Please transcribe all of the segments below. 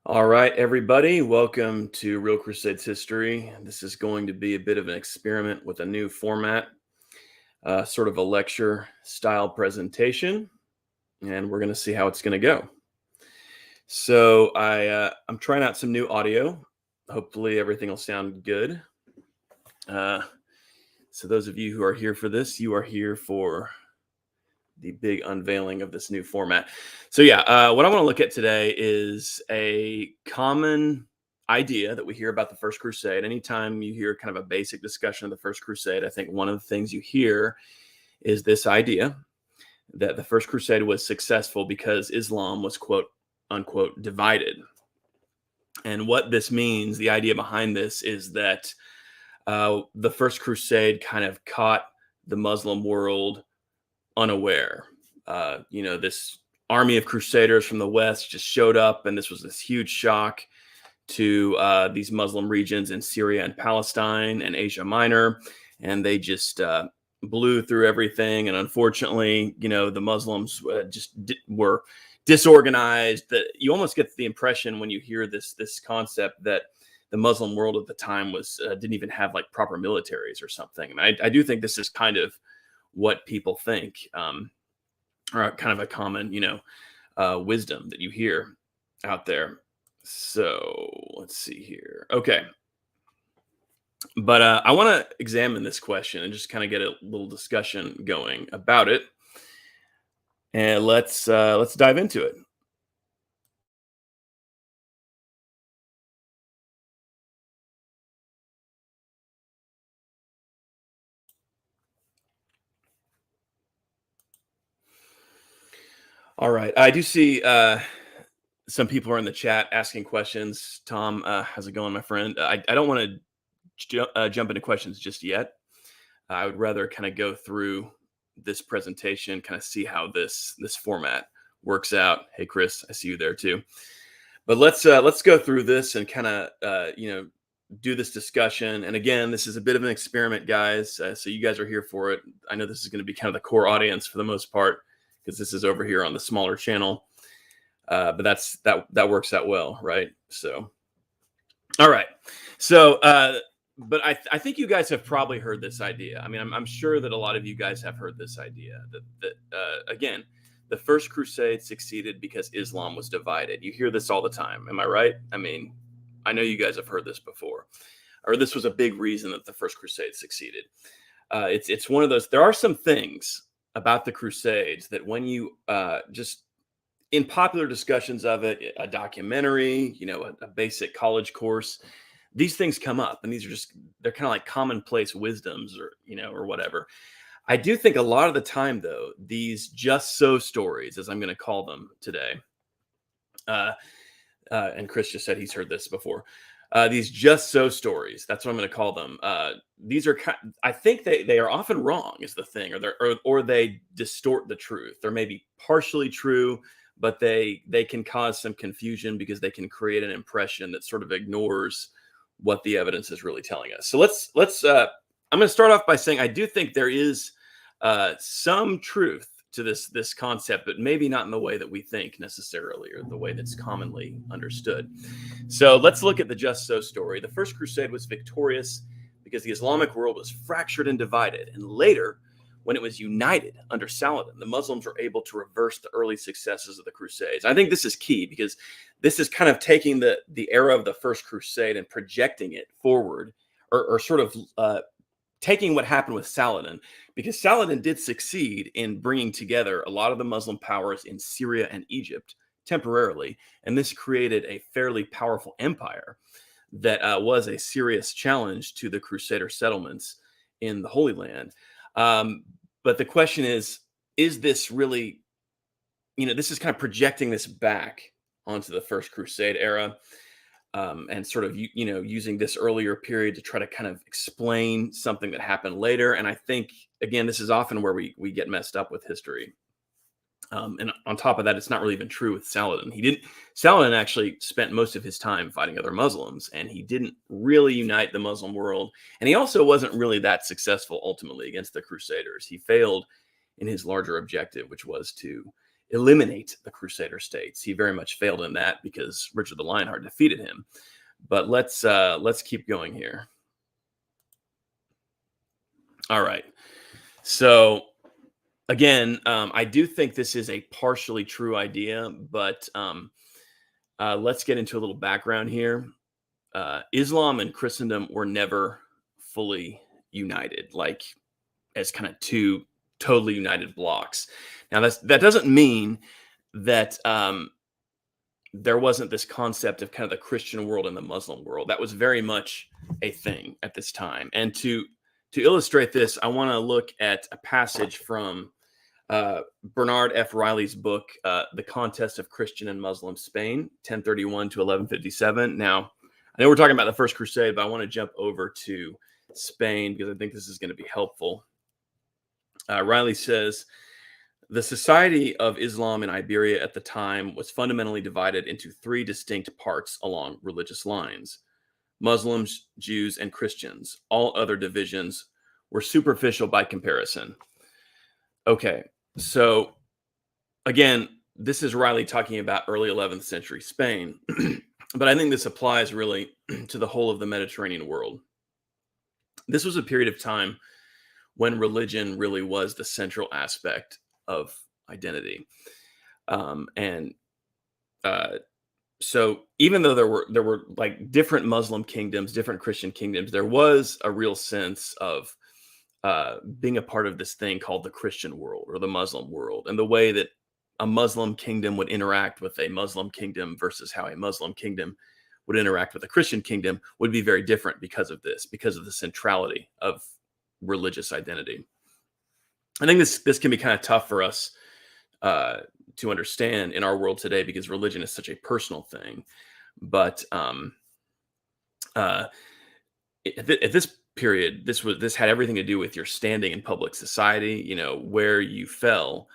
All right, everybody, welcome to Real Crusades History. This is going to be a bit of an experiment with a new format, sort of a lecture style presentation, and we're going to see how it's going to go. So I'm trying out some new audio. Hopefully, everything will sound good. So those of you who are here for this, you are here for the big unveiling of this new format. So what I want to look at today is a common idea that we hear about the First Crusade. Anytime you hear kind of a basic discussion of the First Crusade, I think one of the things you hear is this idea that the First Crusade was successful because Islam was quote unquote divided. And what this means, the idea behind this is that the First Crusade kind of caught the Muslim world unaware. This army of crusaders from the West just showed up, and this was this huge shock to these Muslim regions in Syria and Palestine and Asia Minor, and they just blew through everything. And unfortunately, the Muslims were disorganized. That you almost get the impression when you hear this concept that the Muslim world at the time was didn't even have like proper militaries or something. And I do think this is kind of what people think, or kind of a common, wisdom that you hear out there. So let's see here. Okay. But I want to examine this question and just kind of get a little discussion going about it. And let's dive into it. All right. I do see some people are in the chat asking questions. Tom, how's it going, my friend? I don't want to jump into questions just yet. I would rather kind of go through this presentation, kind of see how this format works out. Hey, Chris, I see you there too. But let's go through this and kind of do this discussion. And again, this is a bit of an experiment, guys. So you guys are here for it. I know this is going to be kind of the core audience for the most part, because this is over here on the smaller channel. But that works out well, right? So, all right. So, but I think you guys have probably heard this idea. I mean, I'm sure that a lot of you guys have heard this idea that again, the First Crusade succeeded because Islam was divided. You hear this all the time. Am I right? I mean, I know you guys have heard this before, or this was a big reason that the First Crusade succeeded. It's one of those. There are some things about the Crusades that when you just in popular discussions of it, a documentary, a basic college course, these things come up, and they're kind of like commonplace wisdoms or whatever. I do think a lot of the time, these just so stories, as I'm going to call them today, and Chris just said he's heard this before, these just so stories, that's what I'm going to call them. These are, I think they are often wrong is the thing, or they distort the truth. They're maybe partially true, but they can cause some confusion because they can create an impression that sort of ignores what the evidence is really telling us. So let's I'm going to start off by saying I do think there is some truth to this concept, but maybe not in the way that we think necessarily, or the way that's commonly understood. So let's look at the just so story. The First Crusade was victorious because the Islamic world was fractured and divided, and later, when it was united under Saladin, the Muslims were able to reverse the early successes of the Crusades. I think this is key because this is kind of taking the era of the First Crusade and projecting it forward, or sort of taking what happened with Saladin, because Saladin did succeed in bringing together a lot of the Muslim powers in Syria and Egypt temporarily, and this created a fairly powerful empire that was a serious challenge to the Crusader settlements in the Holy Land. But the question is this really, this is kind of projecting this back onto the First Crusade era, and sort of, using this earlier period to try to kind of explain something that happened later. And I think, again, this is often where we get messed up with history. And on top of that, it's not really even true with Saladin. Saladin actually spent most of his time fighting other Muslims, and he didn't really unite the Muslim world. And he also wasn't really that successful ultimately against the Crusaders. He failed in his larger objective, which was to eliminate the Crusader states. He very much failed in that because Richard the Lionheart defeated him. But let's keep going here. All right. So again, I do think this is a partially true idea, but let's get into a little background here. Islam and Christendom were never fully united, like as kind of two totally united blocks. Now, that doesn't mean that there wasn't this concept of kind of the Christian world and the Muslim world. That was very much a thing at this time. And to illustrate this, I want to look at a passage from Bernard F. Riley's book, The Contest of Christian and Muslim Spain, 1031 to 1157. Now, I know we're talking about the First Crusade, but I want to jump over to Spain because I think this is going to be helpful. Riley says, the society of Islam in Iberia at the time was fundamentally divided into three distinct parts along religious lines: Muslims, Jews, and Christians. All other divisions were superficial by comparison. Okay, so again, this is Riley talking about early 11th century Spain, but I think this applies really to the whole of the Mediterranean world. This was a period of time when religion really was the central aspect of identity. So even though there were like different Muslim kingdoms, different Christian kingdoms, there was a real sense of being a part of this thing called the Christian world or the Muslim world, and the way that a Muslim kingdom would interact with a Muslim kingdom versus how a Muslim kingdom would interact with a Christian kingdom would be very different because of this, because of the centrality of religious identity. I think this can be kind of tough for us to understand in our world today because religion is such a personal thing. But at this period, this had everything to do with your standing in public society. You know, where you fell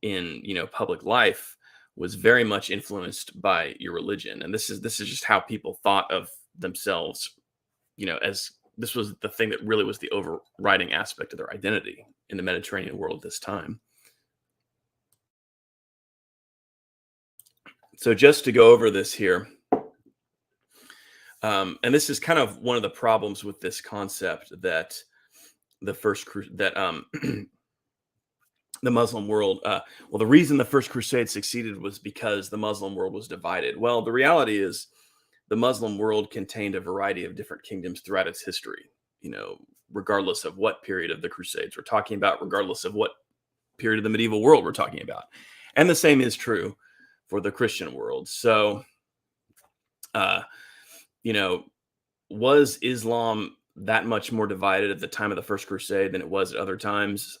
in public life was very much influenced by your religion, and this is just how people thought of themselves. As this was the thing that really was the overriding aspect of their identity in the Mediterranean world at this time. So just to go over this here, and this is kind of one of the problems with this concept that the Muslim world, well, the reason the First Crusade succeeded was because the Muslim world was divided. Well, the reality is the Muslim world contained a variety of different kingdoms throughout its history, regardless of what period of the Crusades we're talking about, regardless of what period of the medieval world we're talking about. And the same is true for the Christian world. So, was Islam that much more divided at the time of the First Crusade than it was at other times?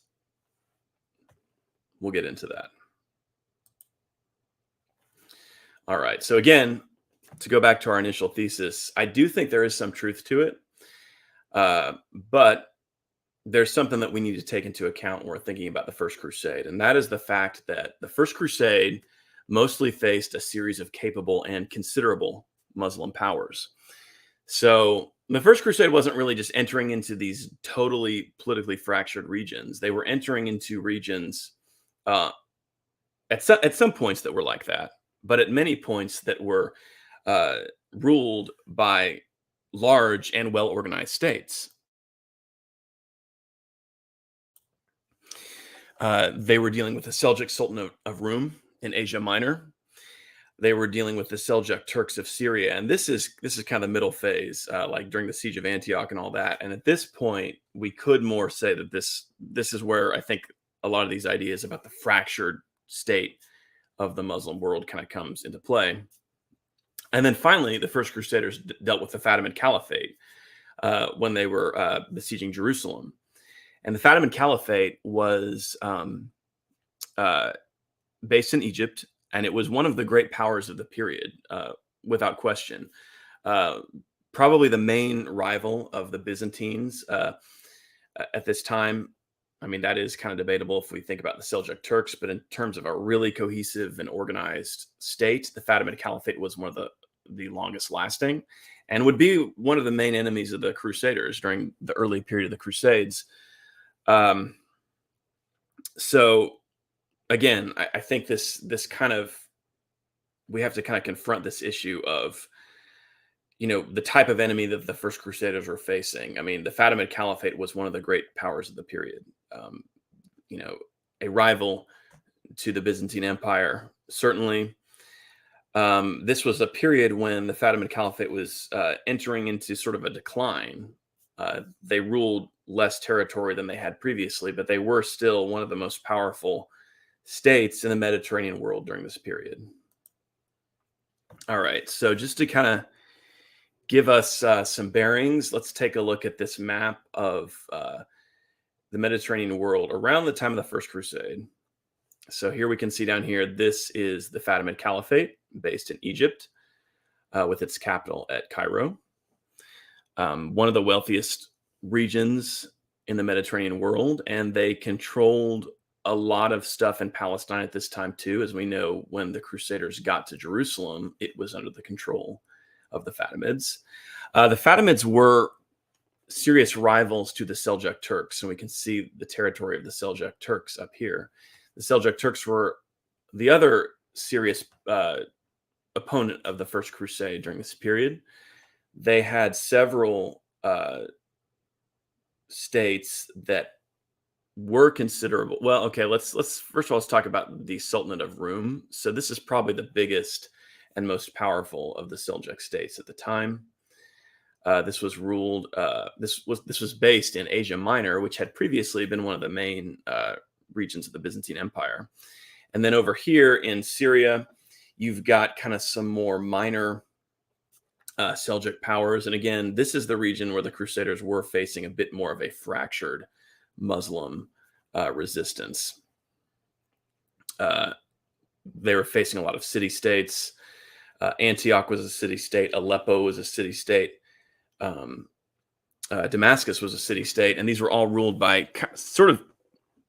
We'll get into that. All right. So again, to go back to our initial thesis, I do think there is some truth to it. But there's something that we need to take into account when we're thinking about the First Crusade. And that is the fact that the First Crusade mostly faced a series of capable and considerable Muslim powers. So the First Crusade wasn't really just entering into these totally politically fractured regions. They were entering into regions at some points that were like that, but at many points that were ruled by large and well-organized states. They were dealing with the Seljuk Sultanate of Rum in Asia Minor. They were dealing with the Seljuk Turks of Syria, and this is kind of the middle phase, like during the siege of Antioch and all that. And at this point, we could more say that this is where I think a lot of these ideas about the fractured state of the Muslim world kind of comes into play. And then finally, the First Crusaders dealt with the Fatimid Caliphate when they were besieging Jerusalem. And the Fatimid Caliphate was based in Egypt, and it was one of the great powers of the period, without question. Probably the main rival of the Byzantines at this time. I mean, that is kind of debatable if we think about the Seljuk Turks, but in terms of a really cohesive and organized state, the Fatimid Caliphate was one of the longest lasting and would be one of the main enemies of the Crusaders during the early period of the Crusades. So again, I think this kind of we have to kind of confront this issue of the type of enemy that the First Crusaders were facing. I mean, the Fatimid Caliphate was one of the great powers of the period. Um, you know, a rival to the Byzantine Empire. Certainly, this was a period when the Fatimid Caliphate was entering into sort of a decline. They ruled less territory than they had previously, but they were still one of the most powerful states in the Mediterranean world during this period. All right, so just to kind of give us some bearings, let's take a look at this map of the Mediterranean world around the time of the First Crusade. So here we can see down here, this is the Fatimid Caliphate based in Egypt with its capital at Cairo. One of the wealthiest regions in the Mediterranean world, and they controlled a lot of stuff in Palestine at this time too. As we know, when the Crusaders got to Jerusalem, it was under the control of the Fatimids. The Fatimids were serious rivals to the Seljuk Turks, and we can see the territory of the Seljuk Turks up here. The Seljuk Turks were the other serious opponent of the First Crusade during this period. They had several states that were considerable. Well, okay, let's first of all, let's talk about the Sultanate of Rum. So this is probably the biggest and most powerful of the Seljuk states at the time. This was ruled. This was based in Asia Minor, which had previously been one of the main regions of the Byzantine Empire. And then over here in Syria, you've got kind of some more minor Seljuk powers. And again, this is the region where the Crusaders were facing a bit more of a fractured Muslim resistance. They were facing a lot of city-states. Antioch was a city-state. Aleppo was a city-state. Damascus was a city-state. And these were all ruled by sort of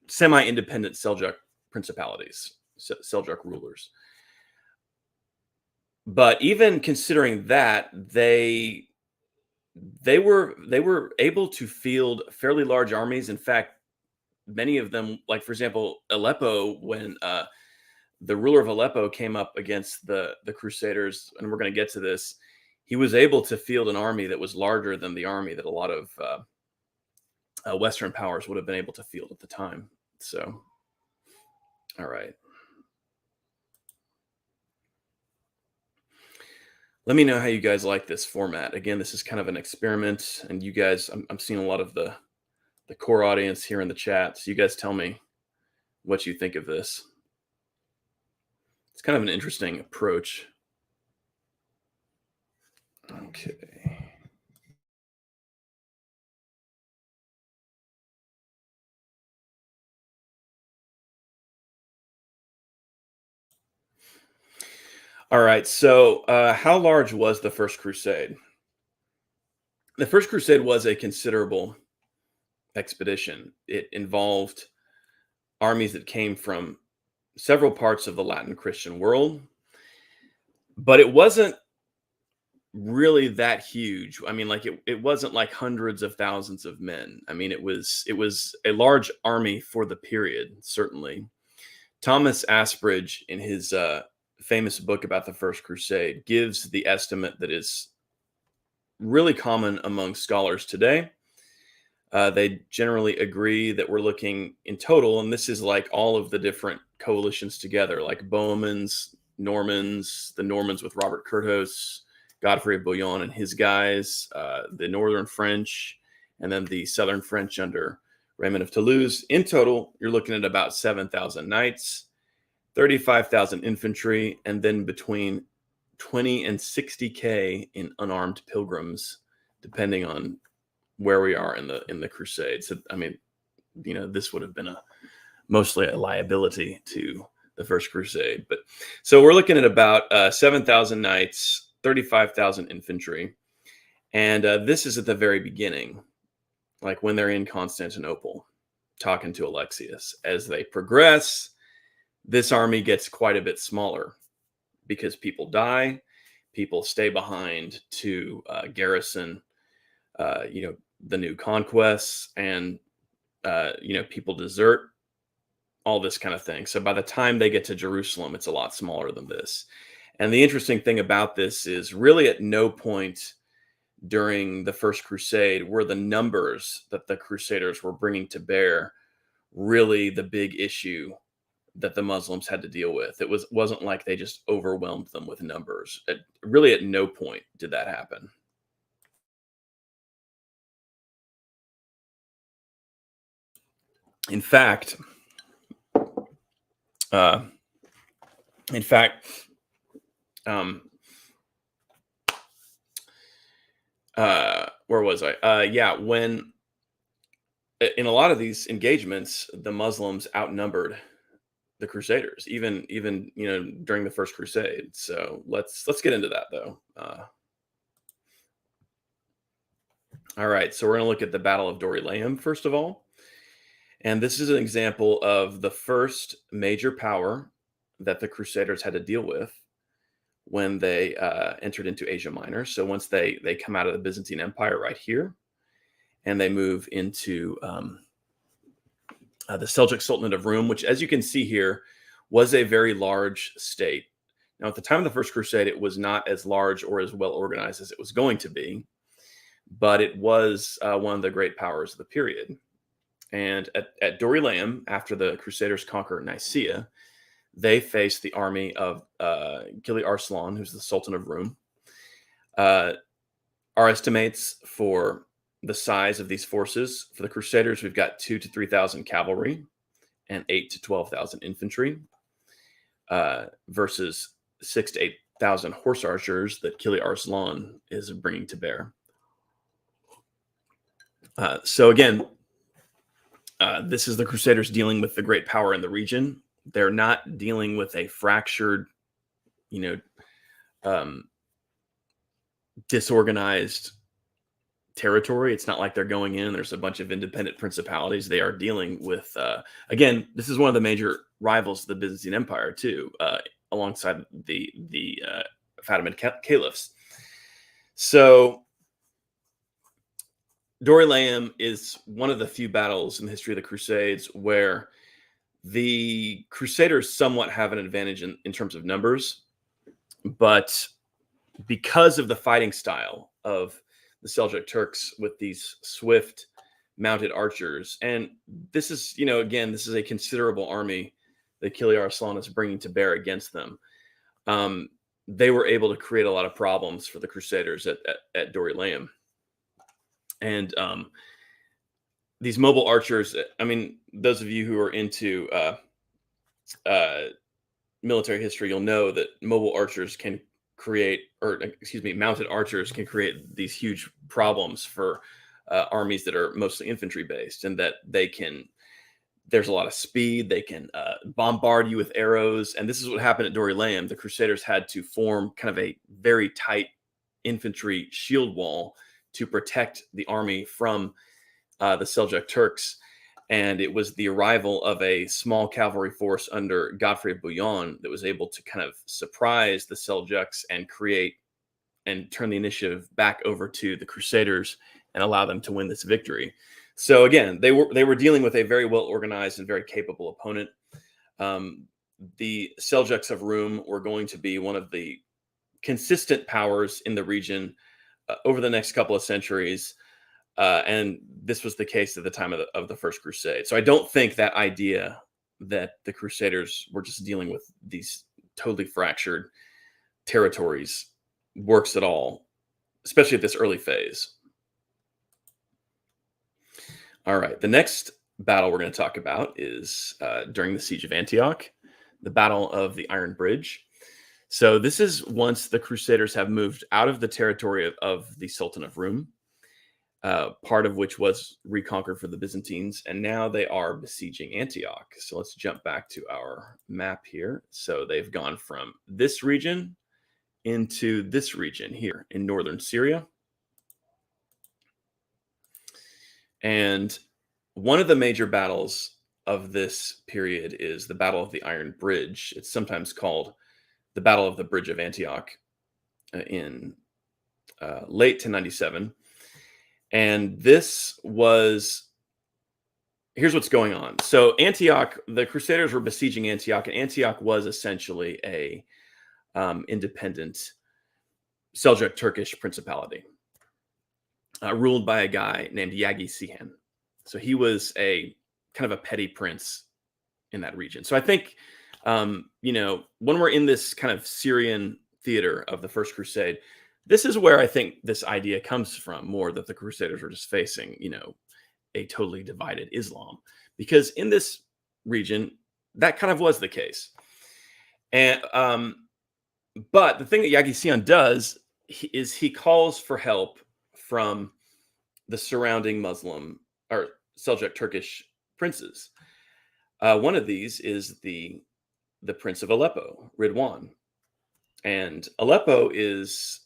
semi-independent Seljuk principalities, Seljuk rulers. But even considering that, they were able to field fairly large armies. In fact, many of them, like for example, Aleppo, when the ruler of Aleppo came up against the Crusaders, and we're going to get to this, he was able to field an army that was larger than the army that a lot of Western powers would have been able to field at the time. So, all right. Let me know how you guys like this format. Again, this is kind of an experiment, and you guys, I'm seeing a lot of the core audience here in the chat. So you guys tell me what you think of this. It's kind of an interesting approach. Okay. All right. So how large was the First Crusade? The First Crusade was a considerable expedition. It involved armies that came from several parts of the Latin Christian world, but it wasn't really that huge. I mean, like it wasn't like hundreds of thousands of men. I mean, it was a large army for the period, certainly. Thomas Asbridge, in his famous book about the First Crusade, gives the estimate that is really common among scholars today. They generally agree that we're looking in total, and this is like all of the different coalitions together, like Bohemans, Normans, the Normans with Robert Curthose, Godfrey of Bouillon and his guys, the Northern French, and then the Southern French under Raymond of Toulouse. In total, you're looking at about 7,000 knights, 35,000 infantry, and then between 20 and 60K in unarmed pilgrims, depending on where we are in the crusade. So, I mean, this would have been mostly a liability to the First Crusade. But so we're looking at about 7,000 knights, 35,000 infantry. And this is at the very beginning, like when they're in Constantinople, talking to Alexius. As they progress, this army gets quite a bit smaller because people die, people stay behind to garrison, the new conquests, and people desert. all this kind of thing. So by the time they get to Jerusalem, it's a lot smaller than this. And the interesting thing about this is really at no point during the First Crusade were the numbers that the Crusaders were bringing to bear really the big issue that the Muslims had to deal with. Wasn't like they just overwhelmed them with numbers. Really, at no point did that happen. In fact, uh, in fact, um, where was I? Yeah, when in a lot of these engagements, the Muslims outnumbered the Crusaders, even during the First Crusade. So let's get into that though. All right, so we're going to look at the Battle of Dorylaeum first of all, and this is an example of the first major power that the Crusaders had to deal with when they entered into Asia Minor. So once they come out of the Byzantine Empire right here, and they move into the Seljuk Sultanate of Rum, which, as you can see here, was a very large state. Now, at the time of the First Crusade, it was not as large or as well organized as it was going to be, but it was one of the great powers of the period. And at Dorylaeum, after the Crusaders conquer Nicaea, they faced the army of Gili Arslan, who's the Sultan of Rum. Our estimates for the size of these forces for the Crusaders, we've got 2,000 to 3,000 cavalry and 8,000 to 12,000 infantry, versus 6,000 to 8,000 horse archers that Gili Arslan is bringing to bear. So again, this is the Crusaders dealing with the great power in the region. They're not dealing with a fractured, disorganized territory. It's not like they're going in, there's a bunch of independent principalities. They are dealing with, again, this is one of the major rivals of the Byzantine Empire too, alongside the Fatimid caliphs. So Dorylaeum is one of the few battles in the history of the Crusades where the Crusaders somewhat have an advantage in terms of numbers, but because of the fighting style of the Seljuk Turks with these swift mounted archers, and this is, again, this is a considerable army that Gili Arslan is bringing to bear against them. They were able to create a lot of problems for the Crusaders at Dorylaeum. And these mobile archers, I mean, those of you who are into military history, you'll know that mobile archers can create, or excuse me, mounted archers can create these huge problems for armies that are mostly infantry based, and that there's a lot of speed. They can bombard you with arrows. And this is what happened at Dorylaeum. The Crusaders had to form kind of a very tight infantry shield wall to protect the army from the Seljuk Turks. And it was the arrival of a small cavalry force under Godfrey of Bouillon that was able to kind of surprise the Seljuks and create and turn the initiative back over to the Crusaders and allow them to win this victory. So again, they were dealing with a very well organized and very capable opponent. The Seljuks of Rum were going to be one of the consistent powers in the region over the next couple of centuries. And this was the case at the time of the First Crusade. So I don't think that idea that the Crusaders were just dealing with these totally fractured territories works at all, especially at this early phase. All right, the next battle we're going to talk about is during the Siege of Antioch, the Battle of the Iron Bridge. So this is once the Crusaders have moved out of the territory of the Sultan of Rum, part of which was reconquered for the Byzantines, and now they are besieging Antioch. So let's jump back to our map here. So they've gone from this region into this region here in northern Syria. And one of the major battles of this period is the Battle of the Iron Bridge. It's sometimes called the Battle of the Bridge of Antioch in late 1097. And this was here's what's going on. So Antioch, the Crusaders were besieging Antioch, and Antioch was essentially a independent Seljuk Turkish principality ruled by a guy named Yagi Sihan. So he was a kind of a petty prince in that region. So I think, when we're in this kind of Syrian theater of the First Crusade, this is where I think this idea comes from more, that the Crusaders were just facing, a totally divided Islam, because in this region, that kind of was the case. And but the thing that Yagisian does is he calls for help from the surrounding Muslim or Seljuk Turkish princes. One of these is the Prince of Aleppo, Ridwan, and Aleppo is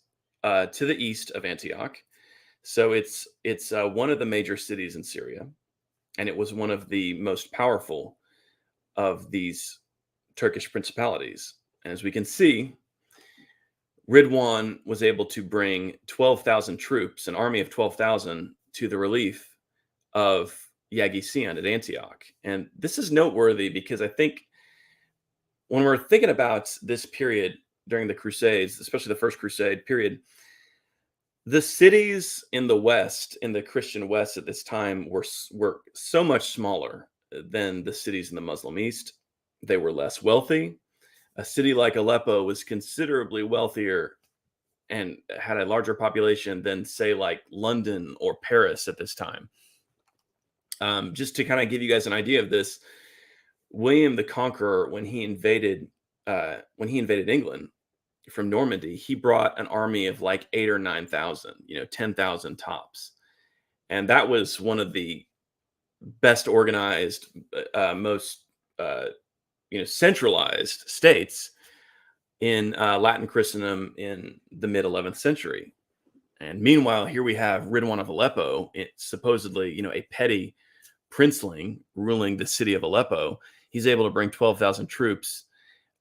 to the east of Antioch. So it's one of the major cities in Syria, and it was one of the most powerful of these Turkish principalities. And as we can see, Ridwan was able to bring 12,000 troops, an army of 12,000, to the relief of Yagisian at Antioch. And this is noteworthy because I think when we're thinking about this period during the Crusades, especially the First Crusade period, the cities in the West, in the Christian West at this time, were so much smaller than the cities in the Muslim East. They were less wealthy. A city like Aleppo was considerably wealthier and had a larger population than, say, like London or Paris at this time. Just to kind of give you guys an idea of this, William the Conqueror, when he invaded England from Normandy, he brought an army of like 8,000 or 9,000, 10,000 tops. And that was one of the best organized, most, centralized states in Latin Christendom in the mid 11th century. And meanwhile, here we have Ridwan of Aleppo, supposedly, a petty princeling ruling the city of Aleppo. He's able to bring 12,000 troops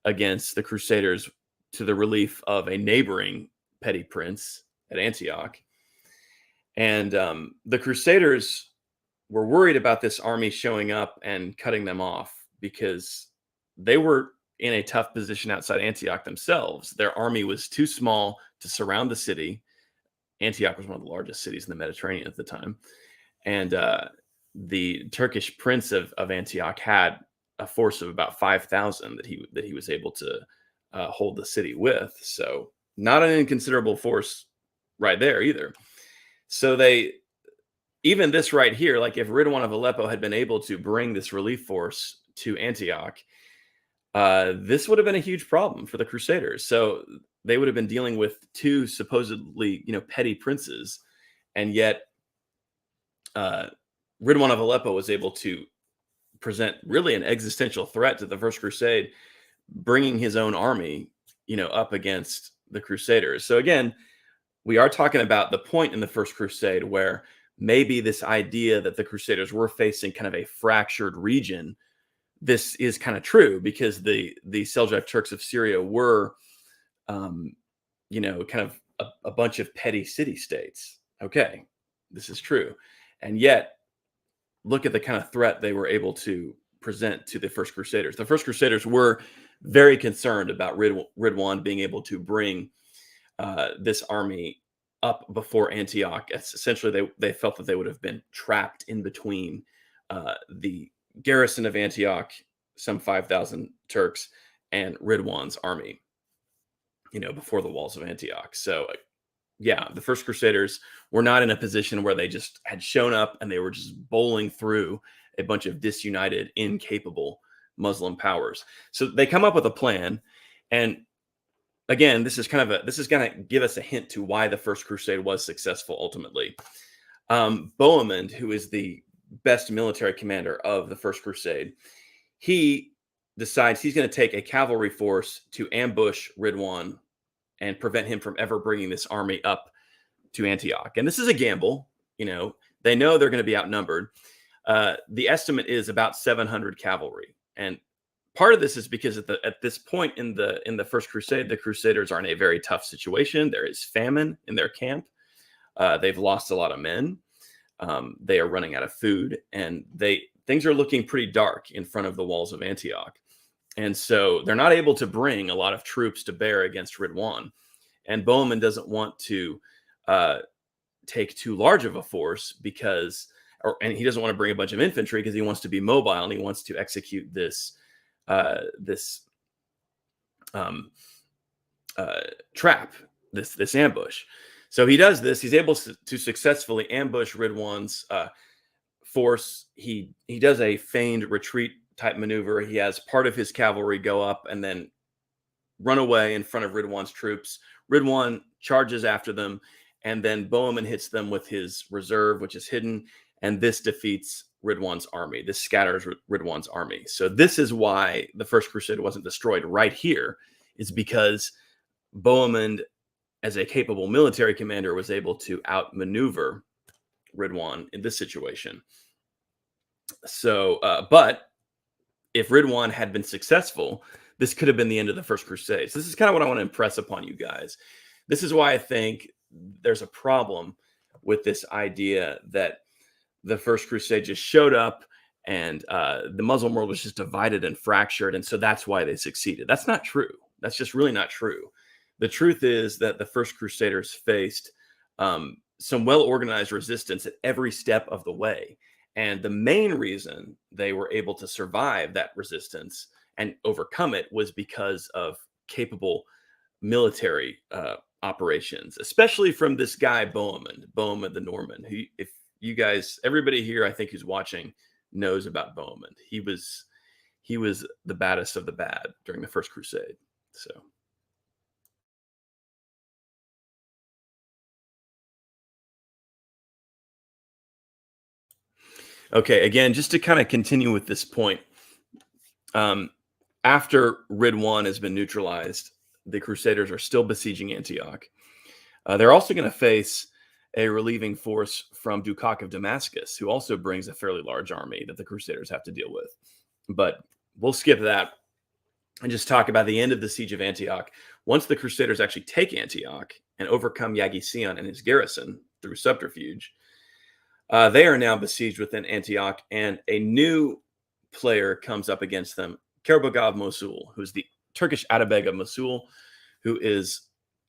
against the Crusaders to the relief of a neighboring petty prince at Antioch. And the Crusaders were worried about this army showing up and cutting them off, because they were in a tough position outside Antioch themselves. Their army was too small to surround the city. Antioch was one of the largest cities in the Mediterranean at the time. And the Turkish prince of Antioch had a force of about 5,000 that he was able to hold the city with. So not an inconsiderable force right there either. So even this right here, like if Ridwan of Aleppo had been able to bring this relief force to Antioch, this would have been a huge problem for the Crusaders. So they would have been dealing with two supposedly, petty princes, and yet Ridwan of Aleppo was able to present really an existential threat to the First Crusade, bringing his own army, up against the Crusaders. So again, we are talking about the point in the First Crusade where maybe this idea that the Crusaders were facing kind of a fractured region, this is kind of true, because the Seljuk Turks of Syria were, kind of a bunch of petty city-states. Okay, this is true. And yet, look at the kind of threat they were able to present to the First Crusaders. The First Crusaders were very concerned about Ridwan being able to bring this army up before Antioch. Essentially, they felt that they would have been trapped in between the garrison of Antioch, some 5,000 Turks, and Ridwan's army, before the walls of Antioch. So, yeah, the First Crusaders were not in a position where they just had shown up and they were just bowling through a bunch of disunited, incapable Muslim powers. So they come up with a plan. And again, this is going to give us a hint to why the First Crusade was successful ultimately. Bohemond, who is the best military commander of the First Crusade, he decides he's going to take a cavalry force to ambush Ridwan and prevent him from ever bringing this army up to Antioch. And this is a gamble. They know they're going to be outnumbered. The estimate is about 700 cavalry. And part of this is because at this point in the First Crusade, the Crusaders are in a very tough situation. There is famine in their camp. They've lost a lot of men. They are running out of food, and things are looking pretty dark in front of the walls of Antioch. And so they're not able to bring a lot of troops to bear against Ridwan. And Bohemond doesn't want to uh, take too large of a force and he doesn't want to bring a bunch of infantry because he wants to be mobile and he wants to execute this um, trap, this ambush. So he does this. He's able to successfully ambush Ridwan's force. He does a feigned retreat type maneuver. He has part of his cavalry go up and then run away in front of Ridwan's troops. Ridwan charges after them, and then Bohemond hits them with his reserve, which is hidden, and this defeats Ridwan's army. This scatters Ridwan's army. So this is why the First Crusade wasn't destroyed right here, is because Bohemond, as a capable military commander, was able to outmaneuver Ridwan in this situation. So, but if Ridwan had been successful, this could have been the end of the First Crusade. So this is kind of what I want to impress upon you guys. This is why I think there's a problem with this idea that the First Crusade just showed up and the Muslim world was just divided and fractured, and so that's why they succeeded. That's not true. That's just really not true. The truth is that the First Crusaders faced some well-organized resistance at every step of the way. And the main reason they were able to survive that resistance and overcome it was because of capable military operations, especially from this guy, Bohemond the Norman. Who, if you guys, everybody here, I think who's watching knows about Bohemond. He was the baddest of the bad during the First Crusade. So. Okay, again, just to kind of continue with this point, after Ridwan has been neutralized, the Crusaders are still besieging Antioch. They're also going to face a relieving force from Dukak of Damascus, who also brings a fairly large army that the Crusaders have to deal with. But we'll skip that and just talk about the end of the siege of Antioch. Once the Crusaders actually take Antioch and overcome Yaghi-Sion and his garrison through subterfuge, they are now besieged within Antioch, and a new player comes up against them, Kerbogah of Mosul, who's the Turkish Atabeg of Mosul, who is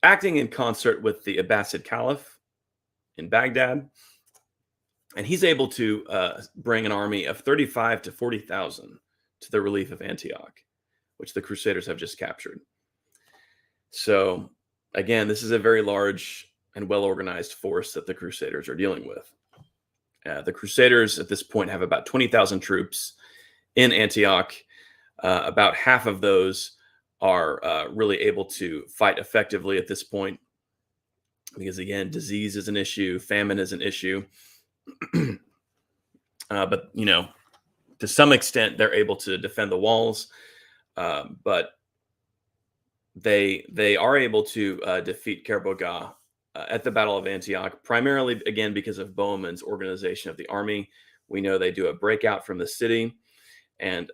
acting in concert with the Abbasid Caliph in Baghdad. And he's able to bring an army of 35 to 40,000 to the relief of Antioch, which the Crusaders have just captured. So, again, this is a very large and well-organized force that the Crusaders are dealing with. The Crusaders at this point have about 20,000 troops in Antioch. About half of those are really able to fight effectively at this point because, again, disease is an issue, famine is an issue. But, to some extent, they're able to defend the walls. But they are able to defeat Kerbogah at the Battle of Antioch, primarily, again, because of Bohemond's organization of the army. We know they do a breakout from the city, and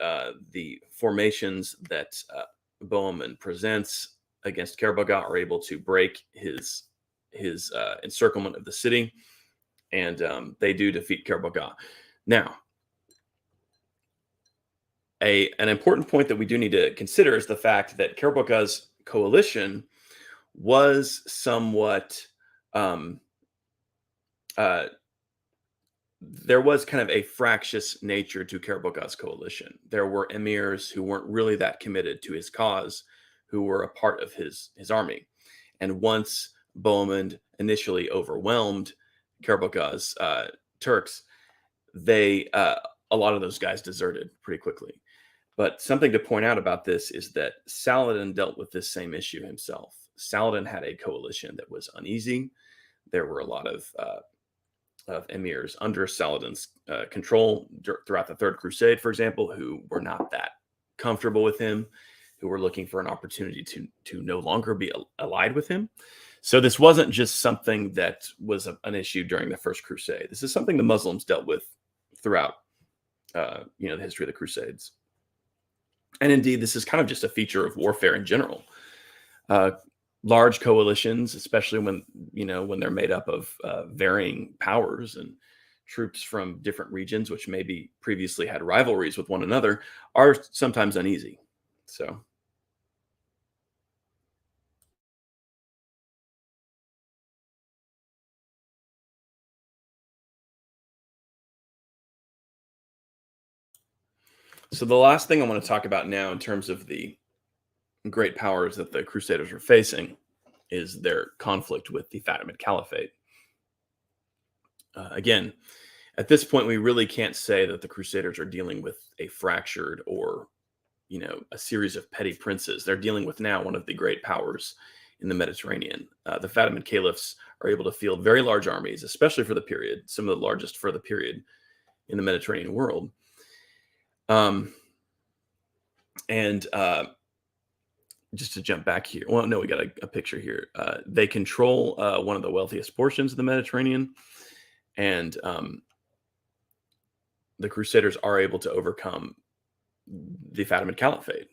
the formations that Bohemond presents against Kerbogah are able to break his encirclement of the city, and they do defeat Kerbogah. Now, an important point that we do need to consider is the fact that Kerbogah's coalition was somewhat there was kind of a fractious nature to Kerbogah's coalition. There were emirs who weren't really that committed to his cause, who were a part of his army. And once Bohemond initially overwhelmed Kerbogah's Turks, a lot of those guys deserted pretty quickly. But something to point out about this is that Saladin dealt with this same issue himself. Saladin had a coalition that was uneasy. There were a lot of emirs under Saladin's control throughout the Third Crusade, for example, who were not that comfortable with him, who were looking for an opportunity to no longer be allied with him. So this wasn't just something that was an issue during the First Crusade. This is something the Muslims dealt with throughout the history of the Crusades. And indeed, this is kind of just a feature of warfare in general. Large coalitions, especially when they're made up of varying powers and troops from different regions, which maybe previously had rivalries with one another, are sometimes uneasy. So, so the last thing I want to talk about now, in terms of the great powers that the Crusaders were facing, is their conflict with the Fatimid Caliphate. Again, at this point, we really can't say that the Crusaders are dealing with a fractured or a series of petty princes. They're dealing with now one of the great powers in the Mediterranean. The Fatimid caliphs are able to field very large armies, especially for the period, some of the largest for the period in the Mediterranean world. Um, and just to jump back here, well, no, we got a picture here. They control one of the wealthiest portions of the Mediterranean, and the Crusaders are able to overcome the Fatimid Caliphate.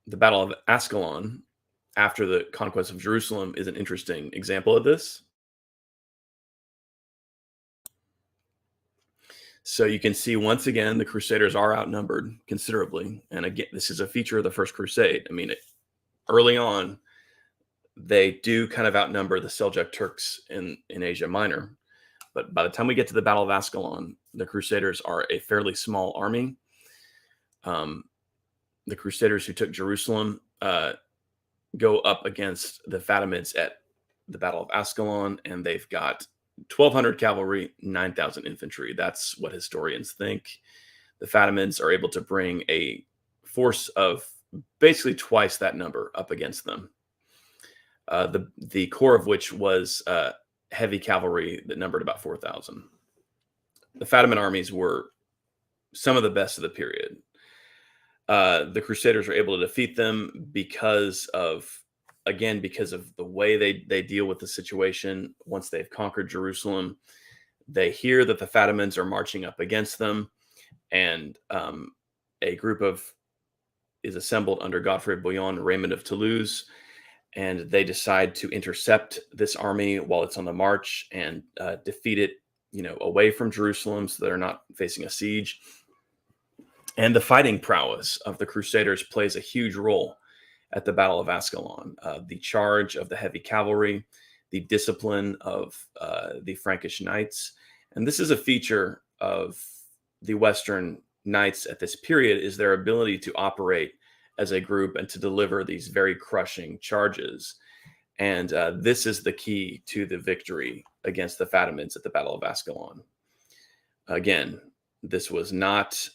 The Battle of Ascalon, after the conquest of Jerusalem, is an interesting example of this. So you can see, once again, the Crusaders are outnumbered considerably. And again, this is a feature of the First Crusade. I mean, early on, they do kind of outnumber the Seljuk Turks in Asia Minor. But by the time we get to the Battle of Ascalon, the Crusaders are a fairly small army. The Crusaders who took Jerusalem go up against the Fatimids at the Battle of Ascalon, and they've got 1,200 cavalry, 9,000 infantry. That's what historians think. The Fatimids are able to bring a force of basically twice that number up against them. The core of which was heavy cavalry that numbered about 4,000. The Fatimid armies were some of the best of the period. The Crusaders are able to defeat them because of the way they deal with the situation. Once they've conquered Jerusalem, they hear that the Fatimids are marching up against them, and a group is assembled under Godfrey of Bouillon and Raymond of Toulouse, and they decide to intercept this army while it's on the march and defeat it, away from Jerusalem, so they're not facing a siege. And the fighting prowess of the Crusaders plays a huge role at the Battle of Ascalon. The charge of the heavy cavalry, the discipline of the Frankish knights. And this is a feature of the Western knights at this period, is their ability to operate as a group and to deliver these very crushing charges. And this is the key to the victory against the Fatimids at the Battle of Ascalon. Again, this was not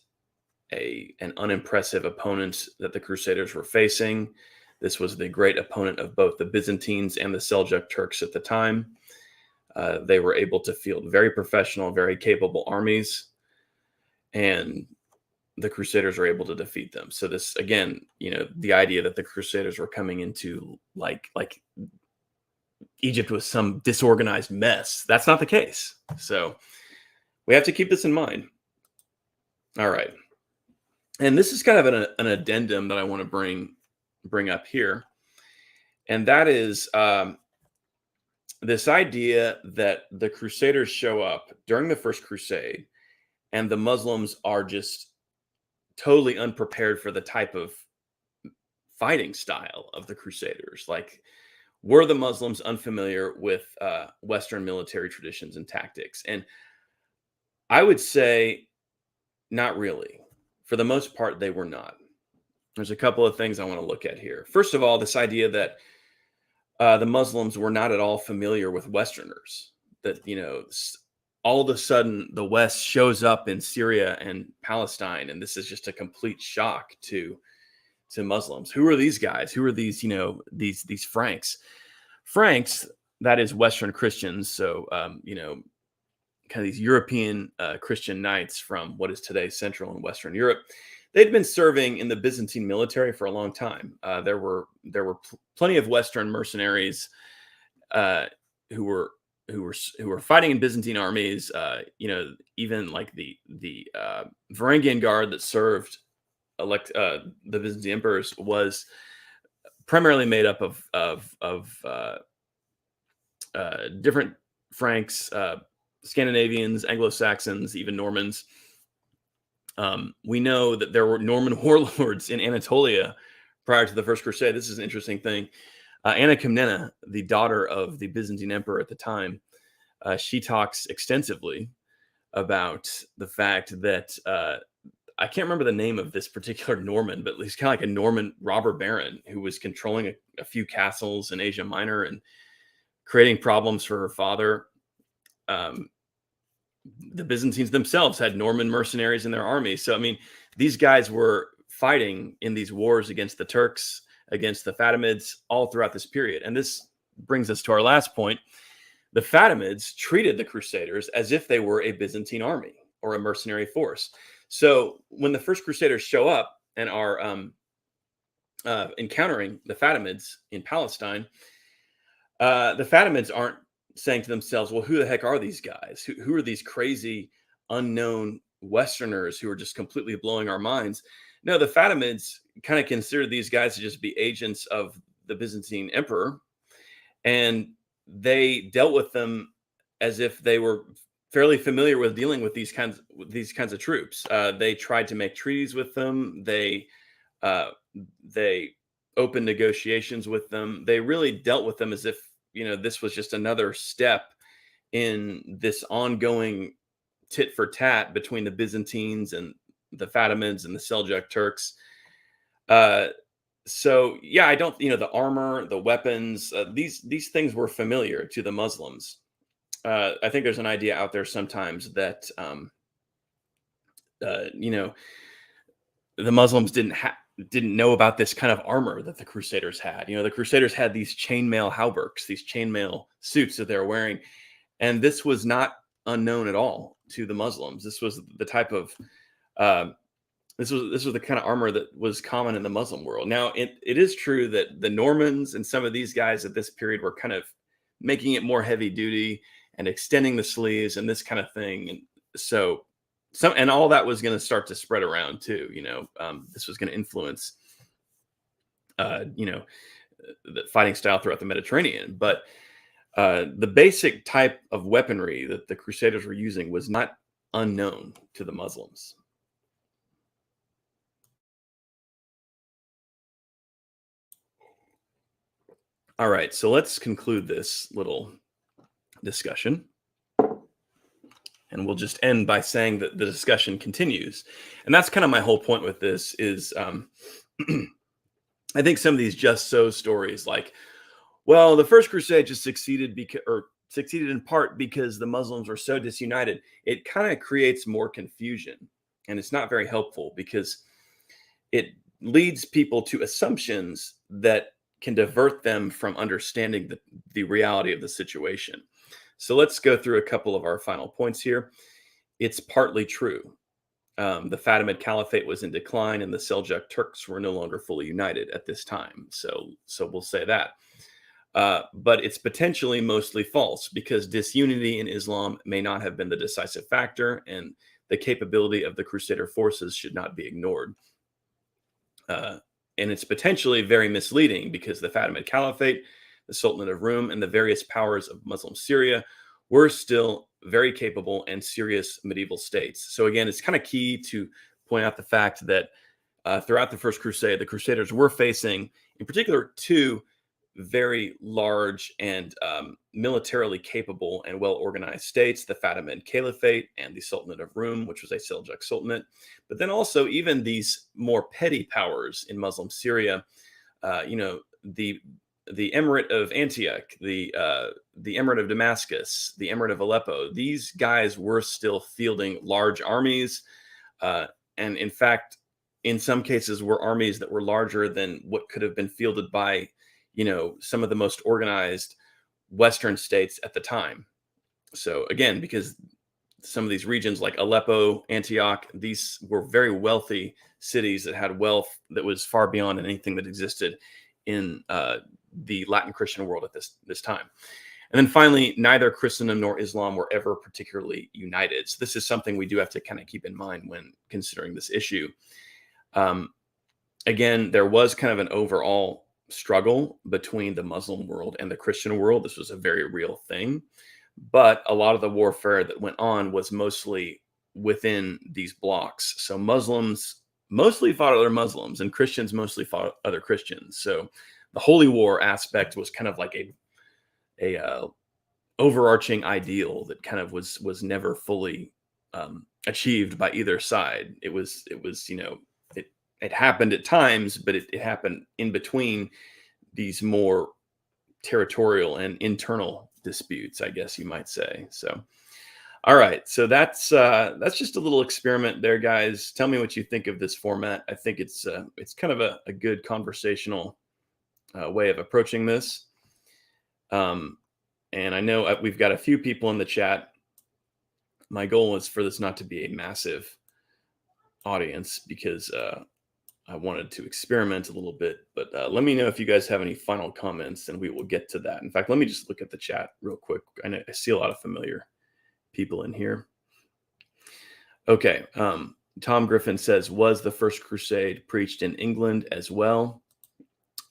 an unimpressive opponent that the Crusaders were facing. This was the great opponent of both the Byzantines and the Seljuk Turks at the time. They were able to field very professional, very capable armies, and the Crusaders were able to defeat them. So this, again, the idea that the Crusaders were coming into like Egypt was some disorganized mess, that's not the case. So we have to keep this in mind. All right. And this is kind of an addendum that I want to bring up here. And that is this idea that the Crusaders show up during the First Crusade, and the Muslims are just totally unprepared for the type of fighting style of the Crusaders. Like, were the Muslims unfamiliar with Western military traditions and tactics? And I would say not really. For the most part, they were not. There's a couple of things I want to look at here. First of all, this idea that the Muslims were not at all familiar with Westerners, that, all of a sudden the West shows up in Syria and Palestine, and this is just a complete shock to Muslims. Who are these guys? Who are these, these Franks? Franks, that is Western Christians. So, kind of these European Christian knights from what is today Central and Western Europe. They'd been serving in the Byzantine military for a long time. There were plenty of Western mercenaries who were fighting in Byzantine armies. Even like the Varangian Guard that served the Byzantine emperors was primarily made up of different Franks Scandinavians, Anglo-Saxons, even Normans. We know that there were Norman warlords in Anatolia prior to the First Crusade. This is an interesting thing. Anna Komnene, the daughter of the Byzantine emperor at the time, she talks extensively about the fact that I can't remember the name of this particular Norman, but he's kind of like a Norman robber baron who was controlling a few castles in Asia Minor and creating problems for her father. The Byzantines themselves had Norman mercenaries in their army. So, I mean, these guys were fighting in these wars against the Turks, against the Fatimids, all throughout this period. And this brings us to our last point. The Fatimids treated the Crusaders as if they were a Byzantine army or a mercenary force. So when the First Crusaders show up and are encountering the Fatimids in Palestine, the Fatimids aren't saying to themselves, well, who the heck are these guys? Who are these crazy, unknown Westerners who are just completely blowing our minds? No, the Fatimids kind of considered these guys to just be agents of the Byzantine emperor, and they dealt with them as if they were fairly familiar with dealing with these kinds of troops. They tried to make treaties with them. Uh, they opened negotiations with them. They really dealt with them as if this was just another step in this ongoing tit for tat between the Byzantines and the Fatimids and the Seljuk Turks. So yeah, I don't, the armor, the weapons, these things were familiar to the Muslims. I think there's an idea out there sometimes that, the Muslims didn't know about this kind of armor that the Crusaders had. The Crusaders had these chainmail hauberks, these chainmail suits that they're wearing, and this was not unknown at all to the Muslims. This was the type of this was the kind of armor that was common in the Muslim world. Now, it is true that the Normans and some of these guys at this period were kind of making it more heavy duty and extending the sleeves and this kind of thing, and so. And all that was going to start to spread around too. This was going to influence, the fighting style throughout the Mediterranean. But the basic type of weaponry that the Crusaders were using was not unknown to the Muslims. All right, so let's conclude this little discussion. And we'll just end by saying that the discussion continues. And that's kind of my whole point with this is I think some of these just so stories like, well, the First Crusade just succeeded in part because the Muslims were so disunited. It kind of creates more confusion. And it's not very helpful because it leads people to assumptions that can divert them from understanding the reality of the situation. So let's go through a couple of our final points here. It's partly true. The Fatimid Caliphate was in decline, and the Seljuk Turks were no longer fully united at this time. So we'll say that. But it's potentially mostly false because disunity in Islam may not have been the decisive factor, and the capability of the Crusader forces should not be ignored. And it's potentially very misleading because the Fatimid Caliphate, the Sultanate of Rum, and the various powers of Muslim Syria were still very capable and serious medieval states. So again, it's kind of key to point out the fact that throughout the First Crusade, the Crusaders were facing, in particular, two very large and militarily capable and well-organized states, the Fatimid Caliphate and the Sultanate of Rum, which was a Seljuk Sultanate. But then also even these more petty powers in Muslim Syria, the Emirate of Antioch, the Emirate of Damascus, the Emirate of Aleppo, these guys were still fielding large armies. And in fact, in some cases were armies that were larger than what could have been fielded by, some of the most organized Western states at the time. So again, because some of these regions like Aleppo, Antioch, these were very wealthy cities that had wealth that was far beyond anything that existed in the Latin Christian world at this time. And then finally, neither Christendom nor Islam were ever particularly united. So this is something we do have to kind of keep in mind when considering this issue. Again, there was kind of an overall struggle between the Muslim world and the Christian world. This was a very real thing. but a lot of the warfare that went on was mostly within these blocks. So Muslims mostly fought other Muslims, and Christians mostly fought other Christians. So the holy war aspect was kind of like a overarching ideal that kind of was never fully achieved by either side. It was it happened at times, but it happened in between these more territorial and internal disputes, I guess you might say. So, all right, so that's just a little experiment there, guys. Tell me what you think of this format. I think it's kind of a good conversational way of approaching this. Um, and I know we've got a few people in the chat. My goal is for this not to be a massive audience because I wanted to experiment a little bit, but let me know if you guys have any final comments, and we will get to that. In fact, let me just look at the chat real quick. I see a lot of familiar people in here. Okay, Tom Griffin says, "Was the First Crusade preached in England as well?"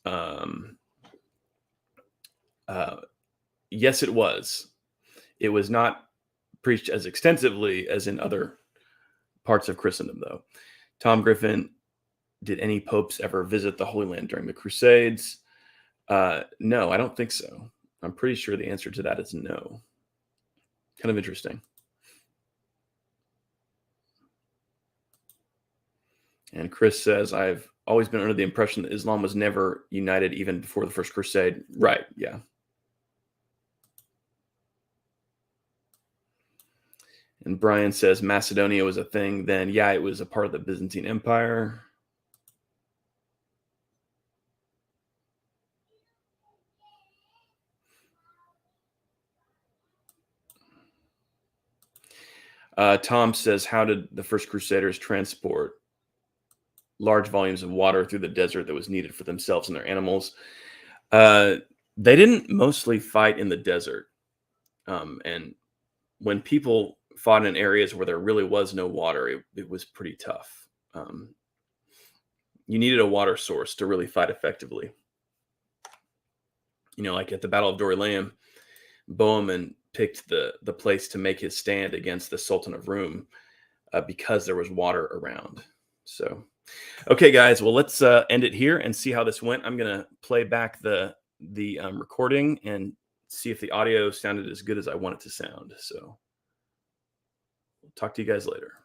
Um, yes, it was. It was not preached as extensively as in other parts of Christendom, though. Tom Griffin, did any popes ever visit the Holy Land during the Crusades? No, I don't think so. I'm pretty sure the answer to that is no. Kind of interesting. And Chris says, I've always been under the impression that Islam was never united even before the First Crusade. Right, yeah. And Brian says, Macedonia was a thing then. Yeah, it was a part of the Byzantine Empire. Tom says, how did the First Crusaders transport large volumes of water through the desert that was needed for themselves and their animals? They didn't mostly fight in the desert. And when people fought in areas where there really was no water, it was pretty tough. You needed a water source to really fight effectively. Like at the Battle of Dorylaeum, Bohemond picked the place to make his stand against the Sultan of Rum because there was water around. So, okay, guys, well, let's end it here and see how this went. I'm gonna play back the recording and see if the audio sounded as good as I want it to sound. So, talk to you guys later.